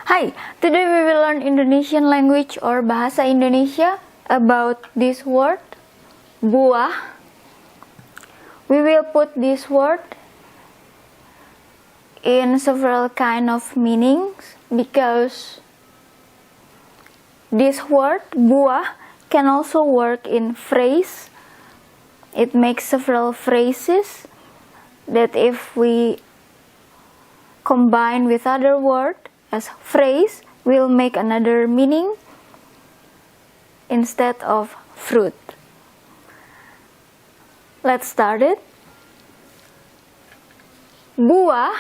Hi, today we will learn Indonesian language or Bahasa Indonesia about this word, buah. We will put this word in several kind of meanings because this word, buah, can also work in phrase. It makes several phrases that if we combine with other word as phrase will make another meaning instead of fruit. Let's start it. Buah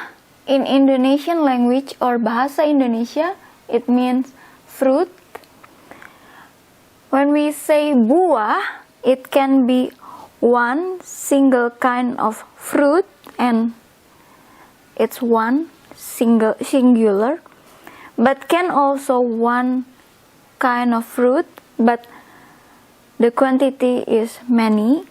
in Indonesian language or Bahasa Indonesia, it means fruit. When we say buah, it can be one single kind of fruit and it's one singular, but can also one kind of fruit, but the quantity is many.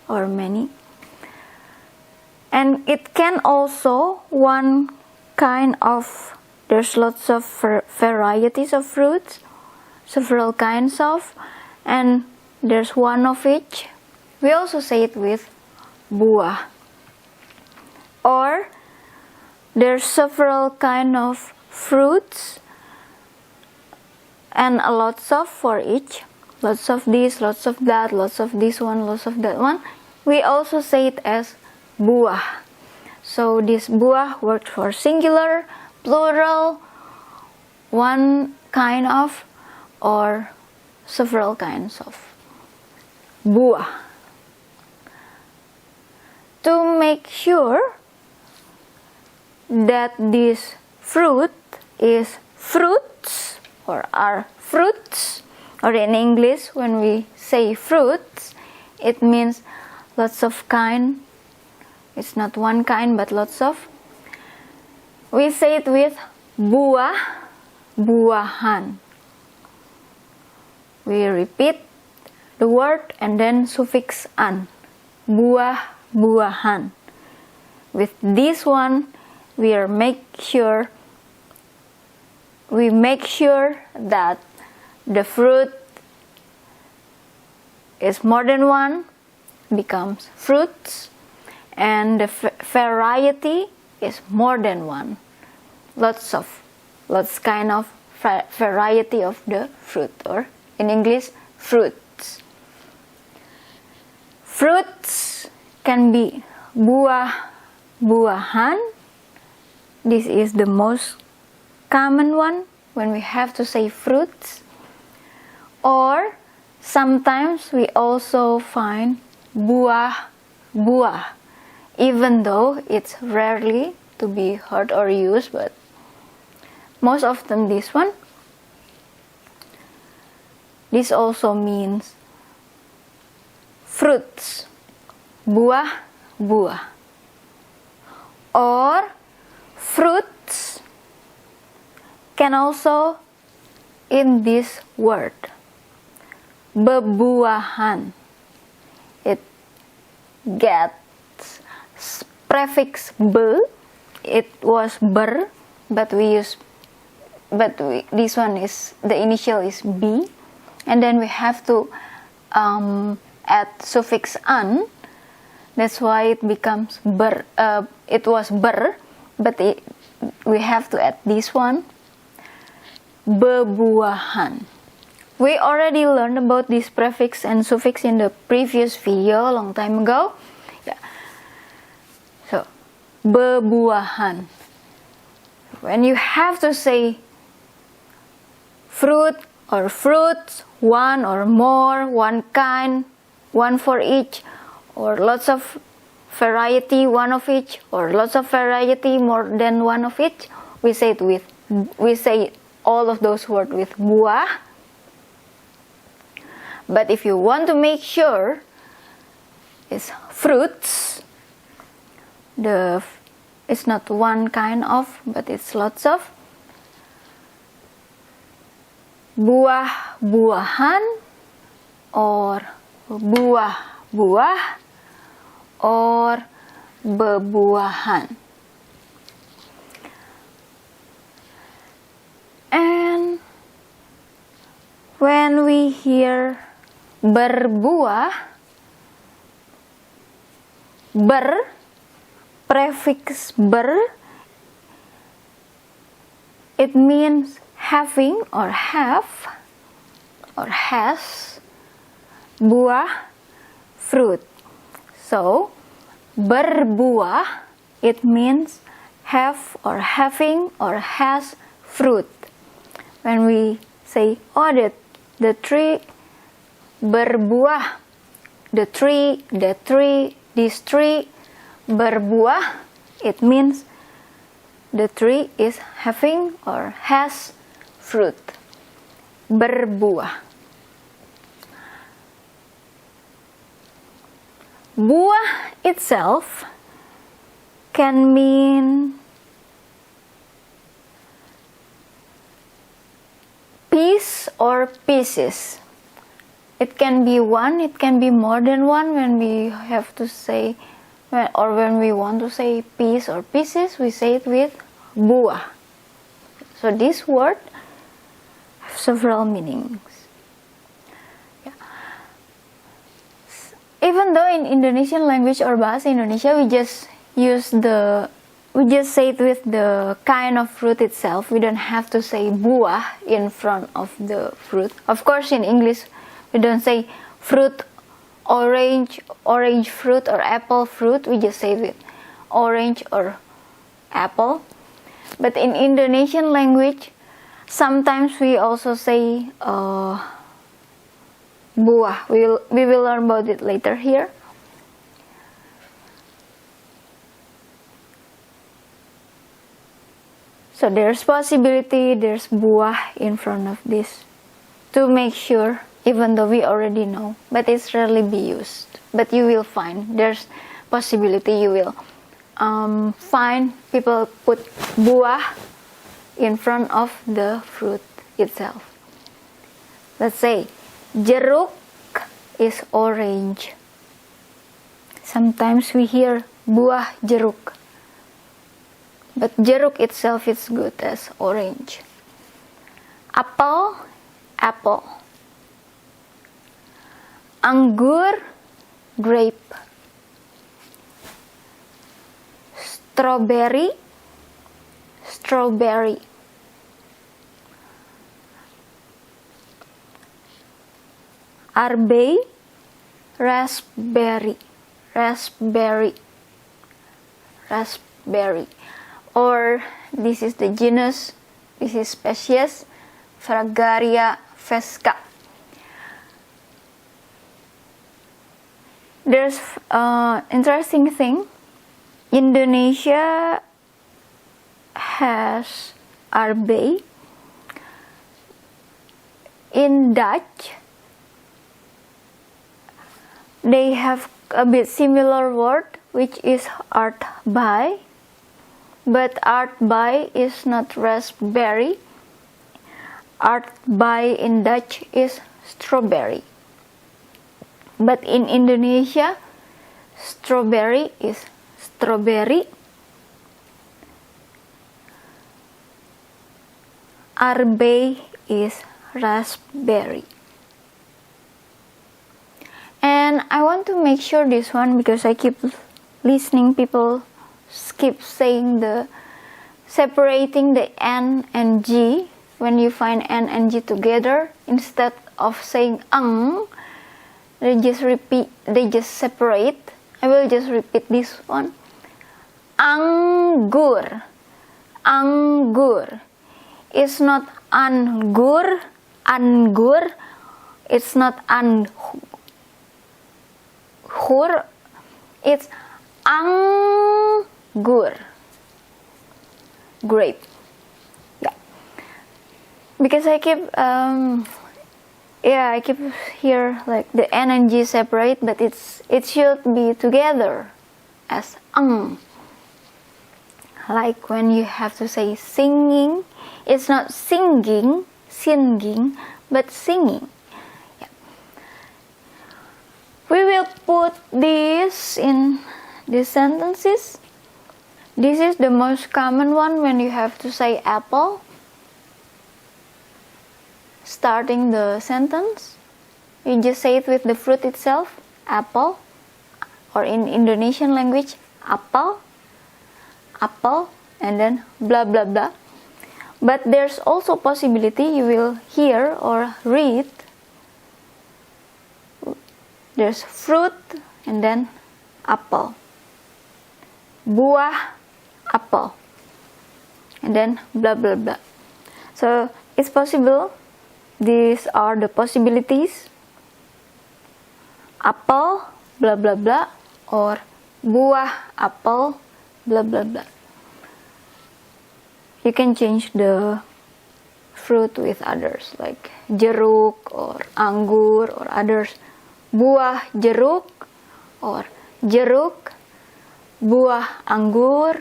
And it can also one kind of, there's lots of varieties of fruits, several kinds of, and there's one of each. We also say it with buah. Or there's several kind of fruits and a lots of for each. Lots of this, lots of that, lots of this one, lots of that one. We also say it as buah. So this buah works for singular, plural, one kind of, or several kinds of. Buah. To make sure that this fruit is fruits or are fruits, or in English when we say fruits, it means lots of kind. It's not one kind but lots of. We say it with buah, buahan. We repeat the word and then suffix an. Buah, buahan. With this one, we make sure that the fruit is more than one, becomes fruits, and the variety is more than one. Lots kind of variety of the fruit, or in English, fruits. Fruits can be buah, buahan. This is the most common one when we have to say fruits. Or sometimes we also find buah, buah, even though it's rarely to be heard or used, but most often this one. This also means fruits, buah, buah. Or fruits can also in this word, bebuahan. It gets prefix be. It was ber, this one is, the initial is b, and then we have to add suffix an. That's why it becomes ber. It was ber, but we have to add this one, bebuahan. We already learned about this prefix and suffix in the previous video a long time ago. Yeah. So, bebuahan. When you have to say fruit or fruits, one or more, one kind, one for each, or lots of variety, one of each, or lots of variety, more than one of each, we say all of those words with buah. But if you want to make sure it's fruits, it's not one kind of, but it's lots of. Buah, buahan, or buah, buah, or bebuahan. And When we hear berbuah, prefix ber, it means having or have or has, buah, fruit. So berbuah, it means have or having or has fruit. When we say, oh, the tree berbuah, this tree berbuah, it means the tree is having or has fruit. Berbuah. Buah itself can mean piece or pieces. It can be one, it can be more than one. When we have to say, or when we want to say piece or pieces, we say it with buah. So this word has several meanings. Yeah. Even though in Indonesian language or bahasa Indonesia, we just say it with the kind of fruit itself. We don't have to say buah in front of the fruit. Of course, in English, we don't say fruit, orange fruit or apple fruit. We just say it with orange or apple. But in Indonesian language, sometimes we also say buah. We will learn about it later here. So there's possibility there's buah in front of this to make sure, even though we already know, but it's rarely be used. But you will find there's possibility you will find people put buah in front of the fruit itself. Let's say jeruk is orange. Sometimes we hear buah jeruk, but jeruk itself is good as orange. Apple, apple. Anggur, grape. Strawberry, strawberry. Arbe, raspberry, raspberry, raspberry. Or this is the genus, this is species, Fragaria vesca. There's interesting thing. Indonesia has arbe. In Dutch, they have a bit similar word, which is aardbei. But aardbei is not raspberry. Aardbei in Dutch is strawberry. But in Indonesia, strawberry is strawberry. Arbe is raspberry. And I want to make sure this one, because I keep listening people keep saying the separating the N and G. When you find N and G together, instead of saying they just separate. I will just repeat this one. Anggur. Anggur. It's not anggur. Anggur. It's not anggur. It's anggur. Grape. Yeah. Because I keep I keep here like the N and G separate, but it should be together as Like when you have to say singing, it's not singing, but singing. Yeah. We will put this in these sentences. This is the most common one when you have to say apple. starting the sentence. You just say it with the fruit itself, apple, or in Indonesian language, apel, apel, and then blah blah blah. But there's also possibility you will hear or read there's fruit and then apel, buah apel, and then blah blah blah. So it's possible. These are the possibilities. Apel blah blah blah or buah apel blah blah blah. You can change the fruit with others like jeruk or anggur or others. Buah jeruk or jeruk, buah anggur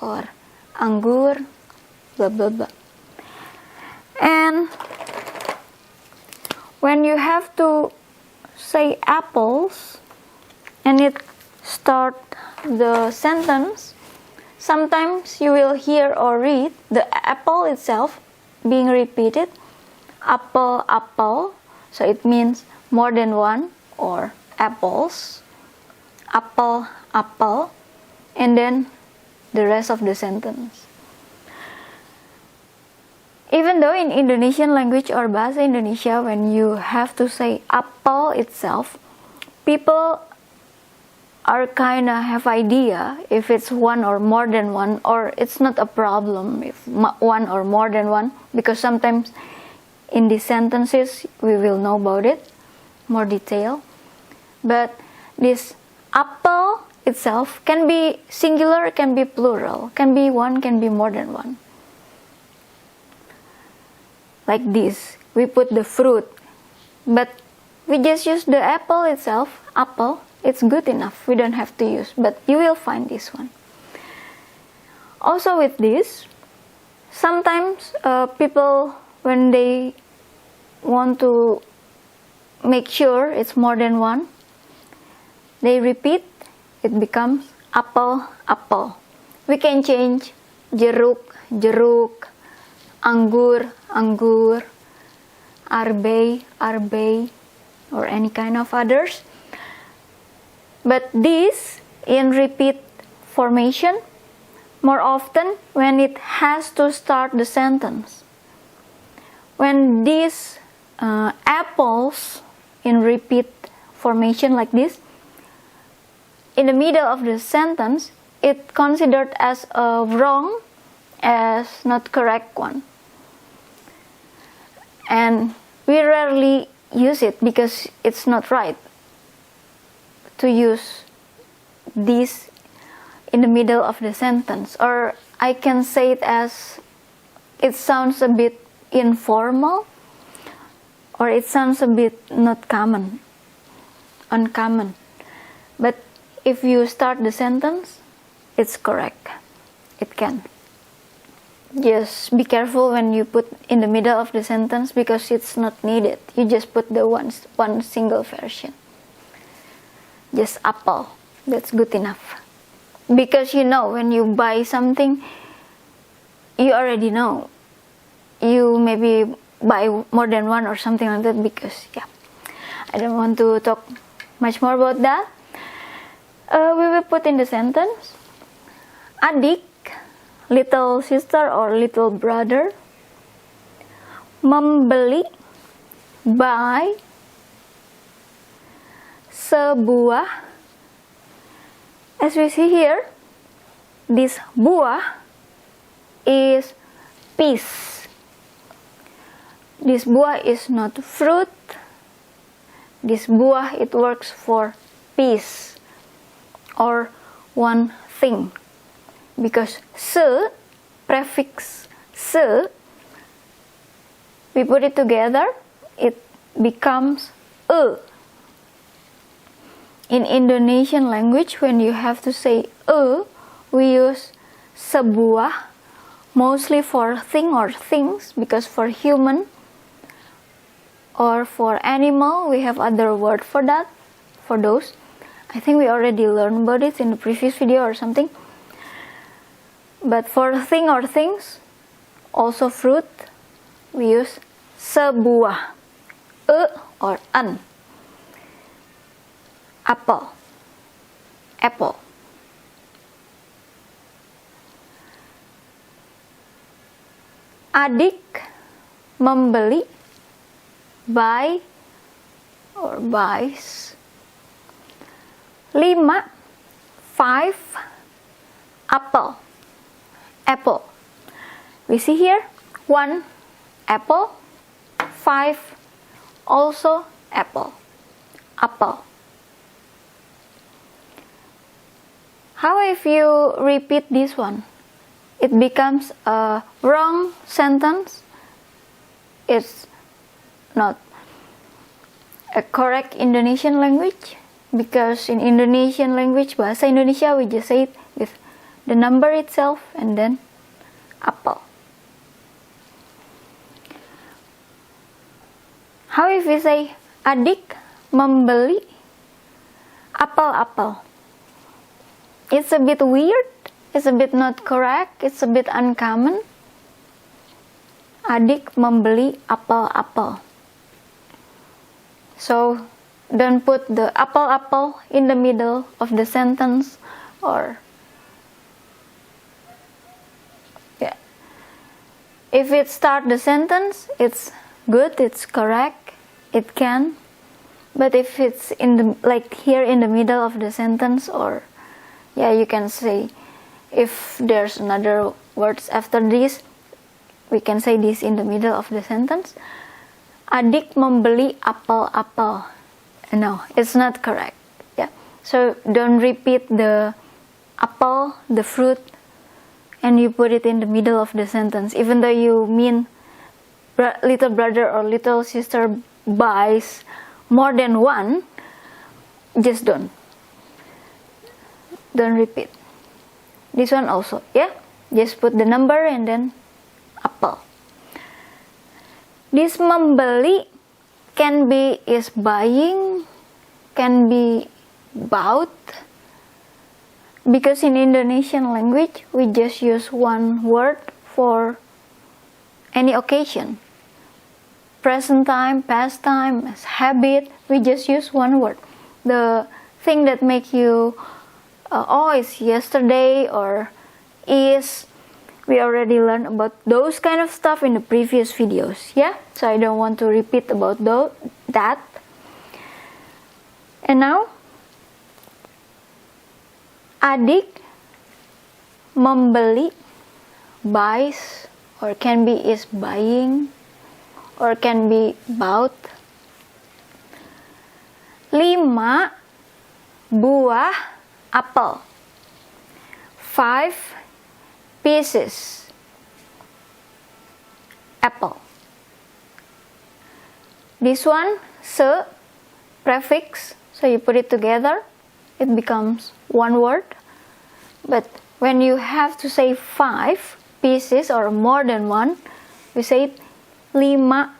or anggur, blah blah blah. And when you have to say apples and it start the sentence, sometimes you will hear or read the apple itself being repeated, apple, apple, so it means more than one, or apples, apple, apple, and then the rest of the sentence. Even though in Indonesian language or Bahasa Indonesia, when you have to say apple itself, people are kinda have idea if it's one or more than one, or it's not a problem if one or more than one, because sometimes in these sentences we will know about it more detail. But this apple itself can be singular, can be plural, can be one, can be more than one. Like this, we put the fruit, but we just use the apple itself, apple. It's good enough, we don't have to use, but you will find this one. Also with this, sometimes people, when they want to make sure it's more than one, they repeat, it becomes apple, apple. We can change jeruk, jeruk, anggur, anggur, arbei, arbei, or any kind of others. But this in repeat formation more often when it has to start the sentence. When these apples in repeat formation like this, in the middle of the sentence, it considered as a wrong, as not correct one. And we rarely use it because it's not right to use this in the middle of the sentence. Or I can say it as it sounds a bit informal, or it sounds a bit not common, uncommon. But if you start the sentence, it's correct. It can. Just be careful when you put in the middle of the sentence because it's not needed. You just put the one single version. Just apple. That's good enough. Because you know, when you buy something, you already know. You maybe buy more than one or something like that because, yeah. I don't want to talk much more about that. We will put in the sentence, adik, little sister or little brother, membeli, buy, sebuah. As we see here, this buah is piece. This buah is not fruit. This buah, it works for piece or one thing. Because se, prefix se, we put it together, it becomes e. In Indonesian language, when you have to say e, we use sebuah, mostly for thing or things, because for human or for animal, we have other word for that, for those. I think we already learned about it in the previous video or something. But for thing or things, also fruit, we use sebuah, or an. Apple, apple. Adik membeli, buy or buys. 5, 5, apple, apple. We see here 1 apple, 5 also apple, apple. How if you repeat this one? It becomes a wrong sentence. It's not a correct Indonesian language, because in Indonesian language, bahasa Indonesia, we just say it with the number itself and then apple. How if we say adik membeli apel-apel? It's a bit weird, it's a bit not correct, it's a bit uncommon. Adik membeli apel-apel. So don't put the apple-apple in the middle of the sentence, or yeah. If it start the sentence, it's good, it's correct, it can. But if it's in the, like here in the middle of the sentence, or yeah, you can say, if there's another words after this, we can say this in the middle of the sentence. Adik membeli apel-apel. No, it's not correct. Yeah, so don't repeat the apple, the fruit, and you put it in the middle of the sentence, even though you mean little brother or little sister buys more than one. Just don't repeat. This one also, yeah, just put the number and then apple. This membeli can be is buying, can be bought, because in Indonesian language we just use one word for any occasion. Present time, past time, as habit, we just use one word. The thing that make you oh, it's yesterday or is, we already learned about those kind of stuff in the previous videos, yeah? So I don't want to repeat about that. And now, adik membeli, buys, or can be is buying, or can be bought. 5 buah apple. 5 pieces apple. This one, se, prefix, so you put it together, it becomes one word. But when you have to say 5 pieces or more than one, we say 5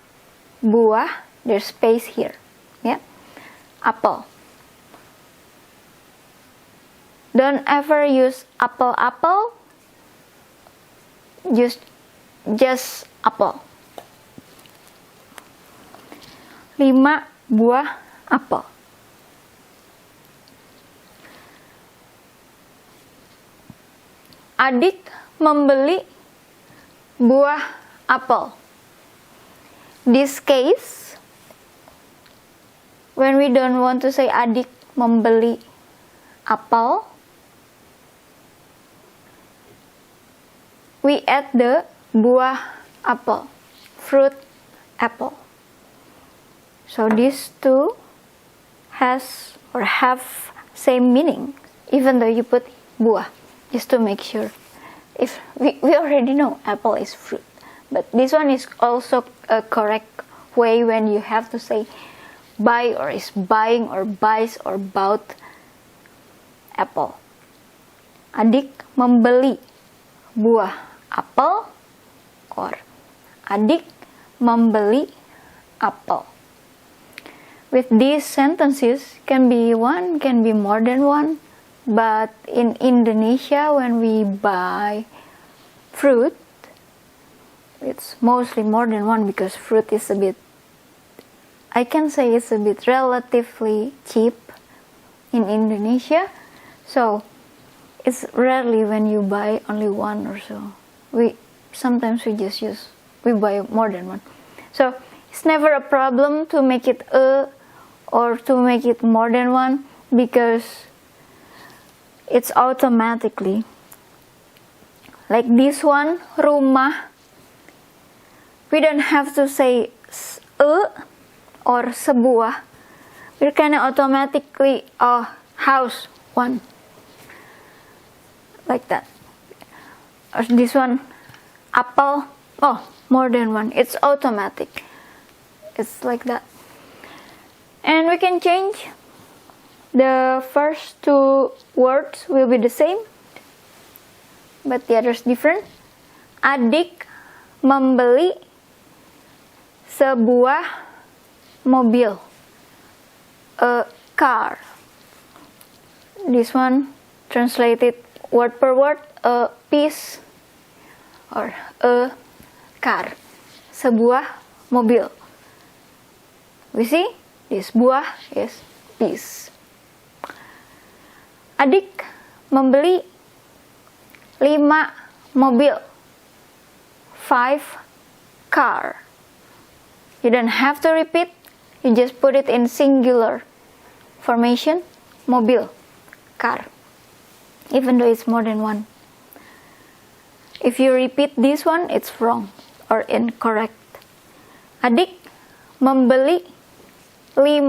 buah, there's space here, yeah, apple. Don't ever use apple-apple, just apple. 5 buah apel. Adik membeli buah apel. This case, when we don't want to say adik membeli apel, we add the buah apel, fruit apple. So these two has or have same meaning, even though you put buah, just to make sure. If we already know apple is fruit, but this one is also a correct way when you have to say buy or is buying or buys or bought apple. Adik membeli buah apel, or adik membeli apel. With these sentences, can be one, can be more than one, but in Indonesia when we buy fruit, it's mostly more than one because fruit is a bit, I can say it's a bit relatively cheap in Indonesia, so it's rarely when you buy only one or so. Sometimes we buy more than one. So it's never a problem to make it or to make it more than one because it's automatically. Like this one, rumah, we don't have to say or sebuah. We're kind of automatically, house, one. Like that. Or this one, apple, more than one. It's automatic. It's like that. And we can change. The first two words will be the same, but the others different. Adik membeli sebuah mobil, a car. This one translated word per word, a piece or a car, sebuah mobil. We see this buah is piece. Adik membeli 5 mobil, 5 car. You don't have to repeat, you just put it in singular formation, mobil, car, even though it's more than one. If you repeat this one, it's wrong or incorrect. Adik membeli 5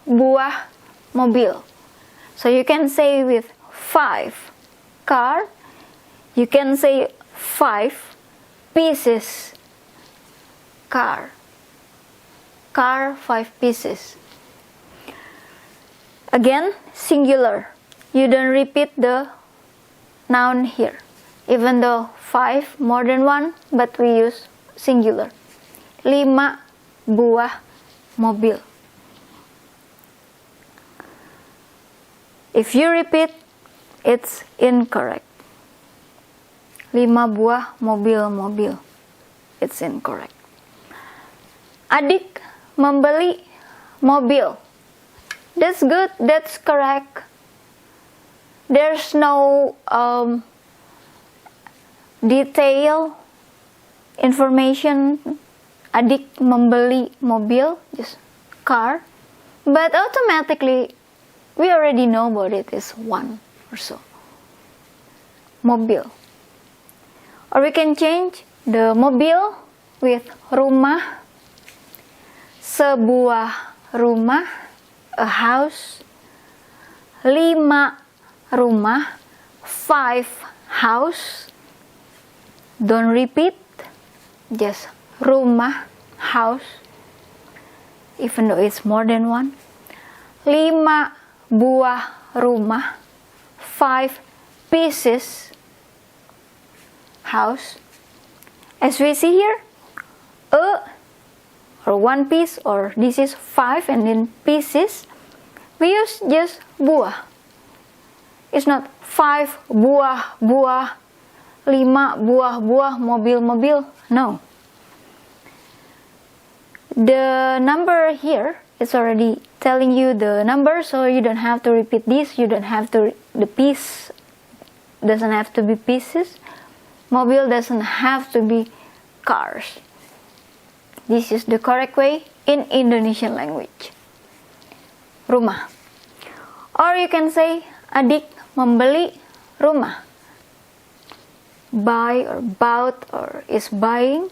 buah mobil. So you can say with 5 car, you can say 5 pieces car. Car, 5 pieces. Again, singular. You don't repeat the noun here. Even though 5 more than one, but we use singular. 5 buah mobil. If you repeat, it's incorrect. 5 buah mobil. It's incorrect. Adik membeli mobil. That's good, that's correct. There's no detail information. Adik membeli mobil, just car. But automatically, we already know about it is one or so. Mobil. Or we can change the mobil with rumah, sebuah rumah, a house, 5 rumah, 5 house. Don't repeat, just rumah, house, even though it's more than one. 5 buah rumah, 5 pieces house. As we see here, or one piece, or this is 5 and then pieces, we use just buah. It's not 5 buah, 5 buah, mobil. No. The number here is already telling you the number, so you don't have to repeat this. You don't have to, the piece doesn't have to be pieces. Mobil doesn't have to be cars. This is the correct way in Indonesian language. Rumah. Or you can say, adik membeli rumah. Buy or bought or is buying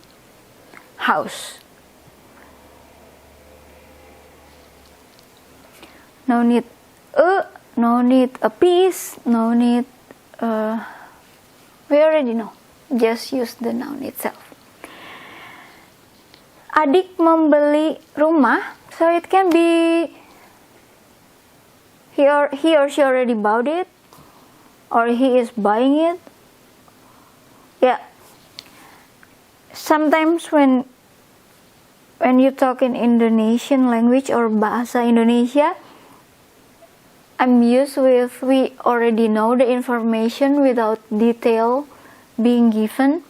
house. No need a piece, no need, we already know. Just use the noun itself. Adik membeli rumah, so it can be he or she already bought it, or he is buying it. Yeah. Sometimes when you talk in Indonesian language or bahasa Indonesia, I'm used with, we already know the information without detail being given.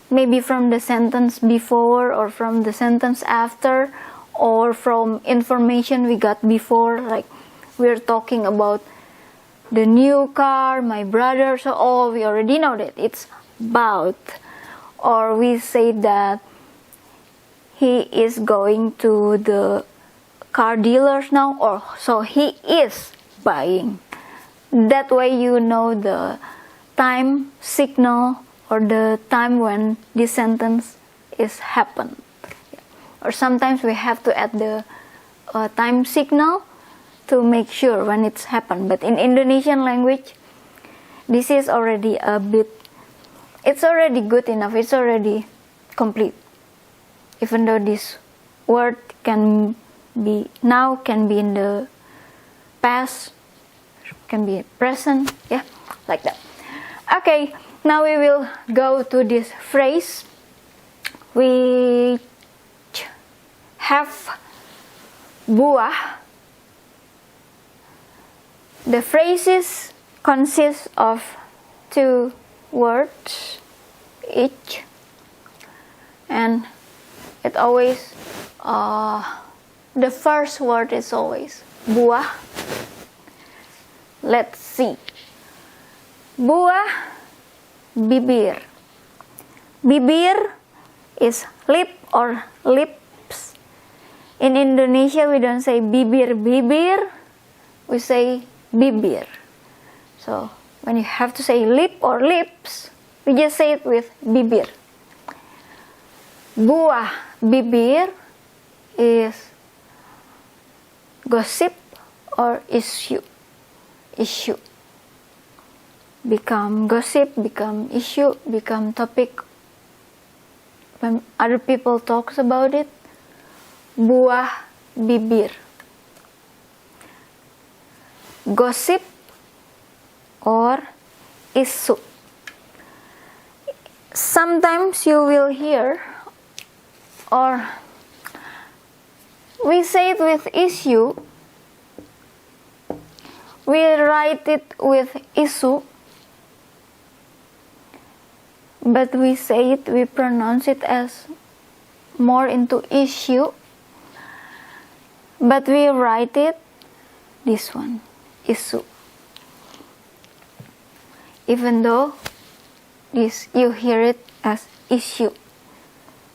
maybe from the sentence before or from the sentence after, or from information we got before, like we're talking about the new car, my brother, so all we already know that it's about. Or we say that he is going to the car dealers now, or so he is buying. That way you know the time signal or the time when this sentence is happened. Or sometimes we have to add the time signal to make sure when it's happened. But in Indonesian language, this is already a bit, it's already good enough, it's already complete. Even though this word can be now, can be in the past, can be present, yeah, like that. Okay, now we will go to this phrase. We have buah. The phrases consist of 2 words each, and it always the first word is always buah. Let's see. Buah, bibir. Bibir is lip or lips. In Indonesia, we don't say bibir, we say bibir. So, when you have to say lip or lips, we just say it with bibir. Buah bibir is gossip or issue. Become gossip, become issue, become topic when other people talks about it. Buah bibir. Gossip or isu. Sometimes you will hear, or we say it with issue, we write it with isu, but we say it, we pronounce it as more into issue, but we write it this one, isu. Even though this you hear it as issue,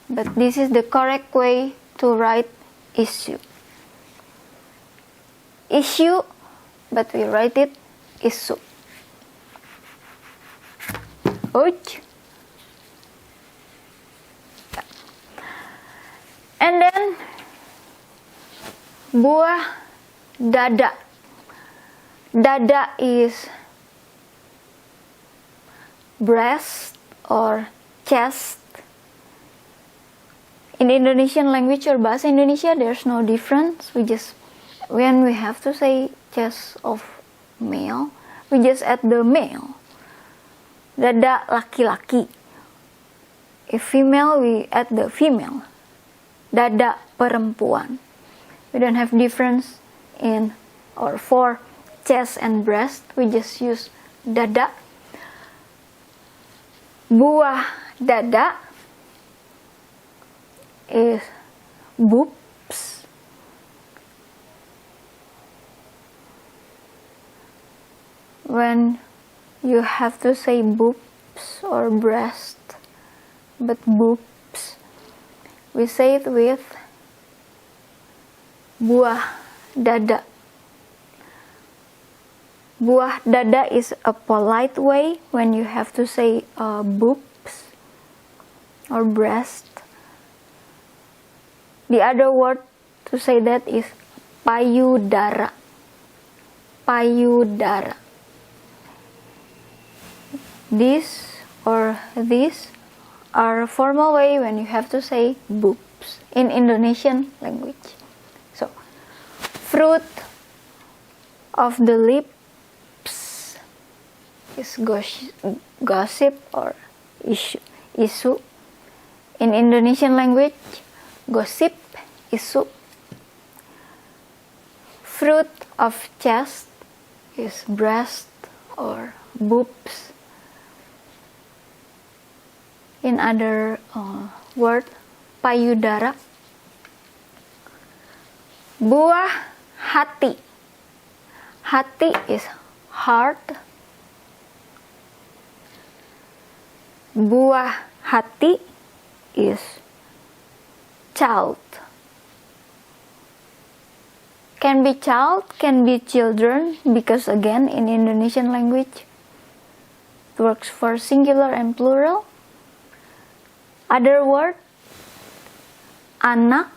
but this is the correct way to write issue. Issue, but we write it isu. Ouch. And then buah dada. Dada is breast or chest. In Indonesian language or bahasa Indonesia, there's no difference. We just, when we have to say chest of male, we just add the male. Dada laki-laki. If female, we add the female. Dada perempuan. We don't have difference in or for chest and breast. We just use dada. Buah dada is boobs. When you have to say boobs or breast, but boobs, we say it with buah dada. Buah dada is a polite way when you have to say boobs or breast. The other word to say that is payudara. Payudara. This or this are a formal way when you have to say boobs in Indonesian language. So, fruit of the lips is gossip or isu. In Indonesian language, gossip, isu. Fruit of chest is breast or boobs. In other word, payudara. Buah hati. Hati is heart. Buah hati is child. Can be child, can be children, because again in Indonesian language it works for singular and plural. Other word, anak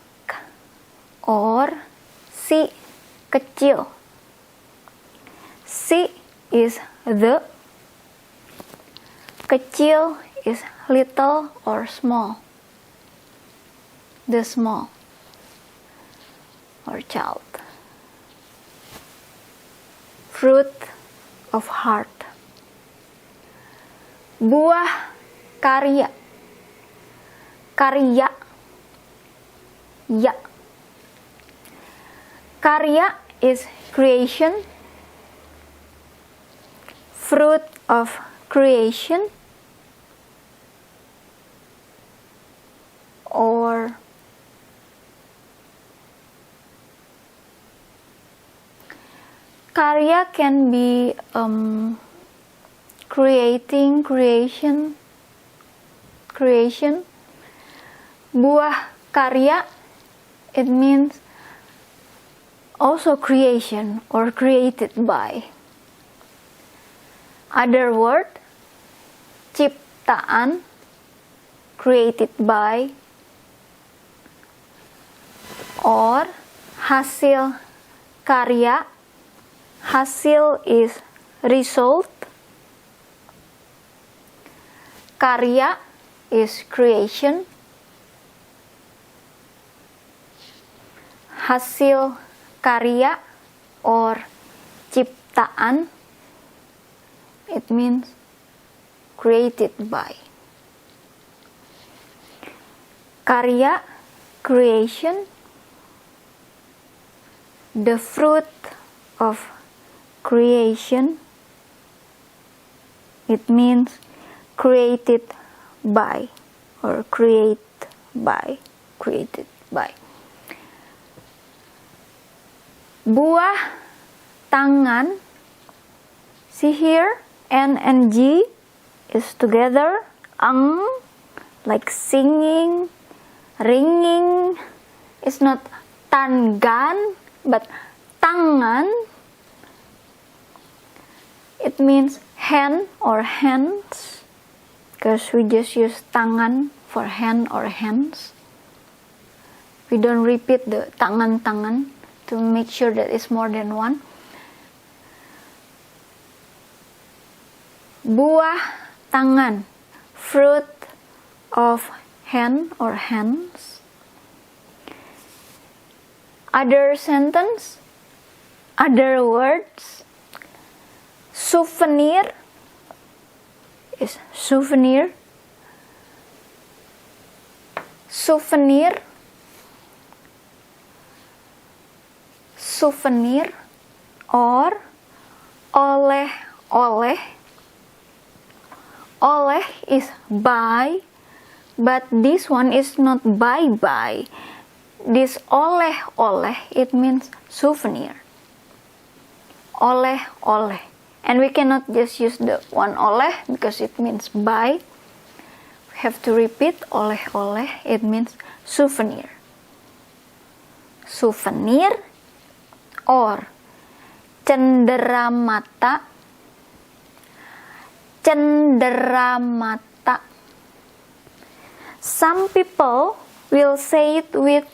or si kecil. Si is the, kecil is little or small, the small or child. Fruit of heart. Buah karya. Karya. Ya. Karya is creation. Fruit of creation. Or karya can be creating, creation. Buah karya, it means also creation or created by. Other word, ciptaan, created by. Or hasil karya, hasil is result. Karya is creation. Hasil karya or ciptaan, it means created by. Karya, creation. The fruit of creation, it means created by or created by. Buah tangan. See here, N and G is together. Like singing, ringing. It's not tangan, but tangan. It means hand or hands, because we just use tangan for hand or hands. We don't repeat the tangan to make sure that it's more than one. Buah tangan, fruit of hand or hands. Other sentence, other words. Souvenir is souvenir. Souvenir. Souvenir or oleh-oleh. Oleh is buy, but this one is not buy. This oleh-oleh, it means souvenir. Oleh-oleh. And we cannot just use the one oleh because it means buy. We have to repeat oleh-oleh, it means souvenir. Souvenir or cenderamata. Cenderamata. Some people will say it with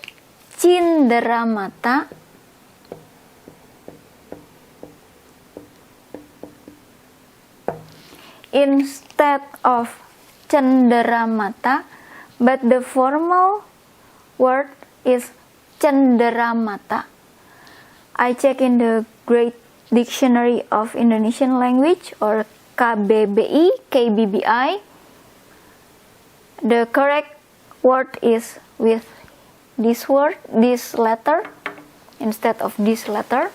cinderamata. Instead of cenderamata, but the formal word is cenderamata. I check in the Great Dictionary of Indonesian Language or KBBI. The correct word is with this word, this letter, instead of this letter.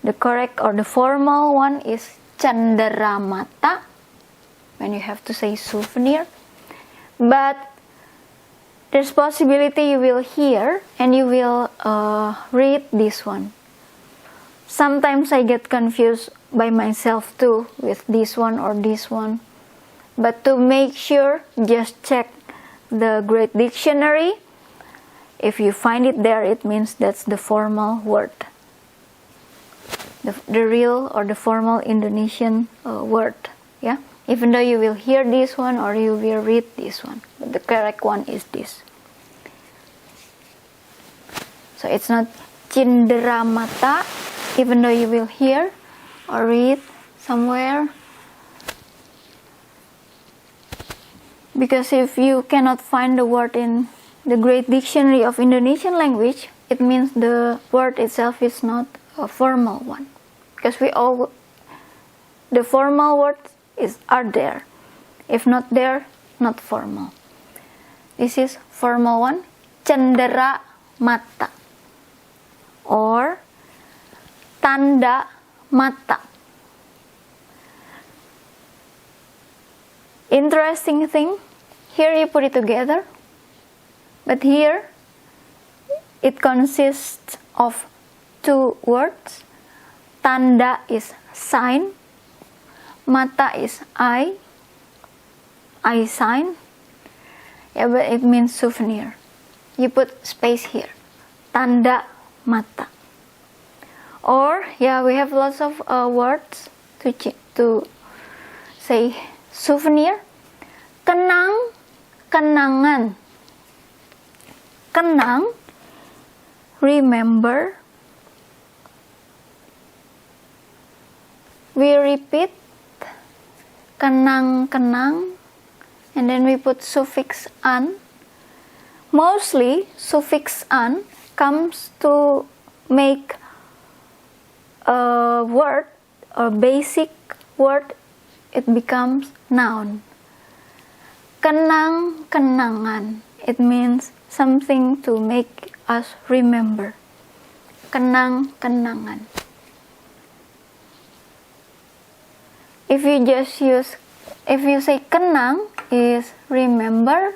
The correct or the formal one is cenderamata when you have to say souvenir. But there's possibility you will hear and you will read this one. Sometimes I get confused by myself too with this one or this one. But to make sure, just check the Great Dictionary. If you find it there, it means that's the formal word. The real or the formal Indonesian word. Yeah? Even though you will hear this one or you will read this one. But the correct one is this. So it's not cenderamata, even though you will hear or read somewhere. Because if you cannot find the word in the Great Dictionary of Indonesian language, it means the word itself is not a formal one. Because the formal words are there. If not there, not formal. This is formal one, cendera mata. Or tanda mata. Interesting thing, here you put it together, but here it consists of two words. Tanda is sign, mata is eye sign, yeah, but it means souvenir. You put space here, tanda mata. Or, yeah, we have lots of words to say souvenir. Kenang, kenangan. Kenang, remember. We repeat, kenang, kenang, and then we put suffix an. Mostly, suffix an comes to make a word, a basic word, it becomes noun. Kenang, kenangan. It means something to make us remember. Kenang, kenangan. If you say kenang is remember.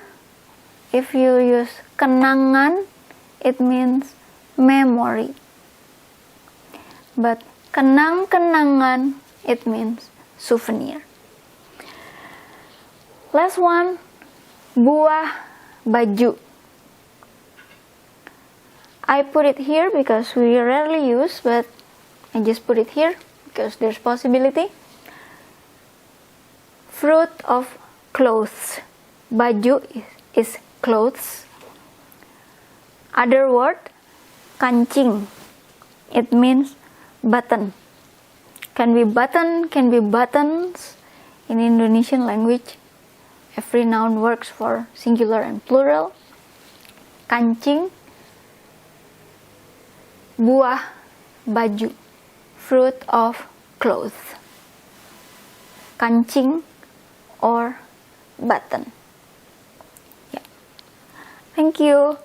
If you use kenangan, it means memory. But kenang, kenangan, it means souvenir. Last one, buah baju. I put it here because we rarely use, but I just put it here because there's possibility. Fruit of clothes. Baju is clothes. Other word, kancing. It means button. Can be button, can be buttons. In Indonesian language, every noun works for singular and plural. Kancing, buah baju, fruit of clothes. Kancing or button. Yeah. Thank you.